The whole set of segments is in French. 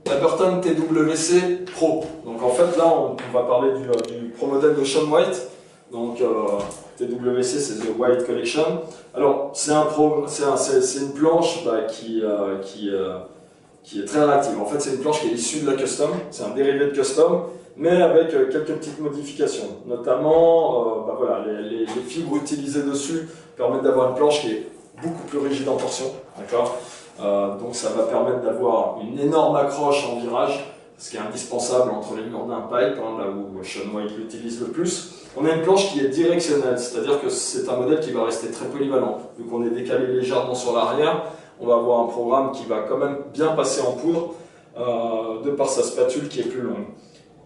La Burton TWC Pro. Donc en fait là on va parler du Pro modèle de Shaun White. Donc TWC c'est The White Collection. Alors c'est une planche qui est très réactive. En fait c'est une planche qui est issue de la custom, c'est un dérivé de custom, mais avec quelques petites modifications. Notamment voilà, les fibres utilisées dessus permettent d'avoir une planche qui est beaucoup plus rigide en torsion. D'accord. Donc ça va permettre d'avoir une énorme accroche en virage, ce qui est indispensable entre les murs d'un pipe, hein, là où Shaun White l'utilise le plus. On a une planche qui est directionnelle, c'est-à-dire que c'est un modèle qui va rester très polyvalent. Vu qu'on est décalé légèrement sur l'arrière, on va avoir un programme qui va quand même bien passer en poudre, de par sa spatule qui est plus longue.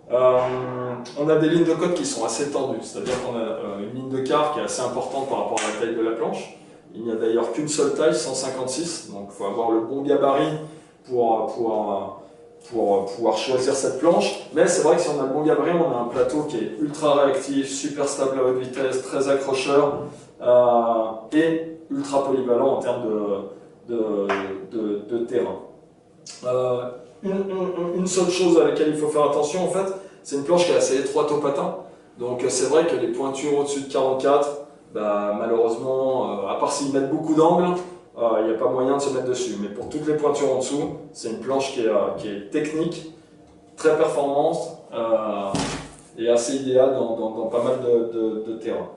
On a des lignes de code qui sont assez tendues, c'est-à-dire qu'on a une ligne de quart qui est assez importante par rapport à la taille de la planche. Il n'y a d'ailleurs qu'une seule taille, 156, donc il faut avoir le bon gabarit pour pouvoir choisir cette planche. Mais c'est vrai que si on a le bon gabarit, on a un plateau qui est ultra réactif, super stable à haute vitesse, très accrocheur et ultra polyvalent en termes de terrain. Une seule chose à laquelle il faut faire attention, en fait, c'est une planche qui est assez étroite au patin. Donc c'est vrai que les pointures au-dessus de 44, malheureusement, à part s'ils mettent beaucoup d'angles, il n'y a pas moyen de se mettre dessus. Mais pour toutes les pointures en dessous, c'est une planche qui est technique, très performante et assez idéale dans pas mal de terrains.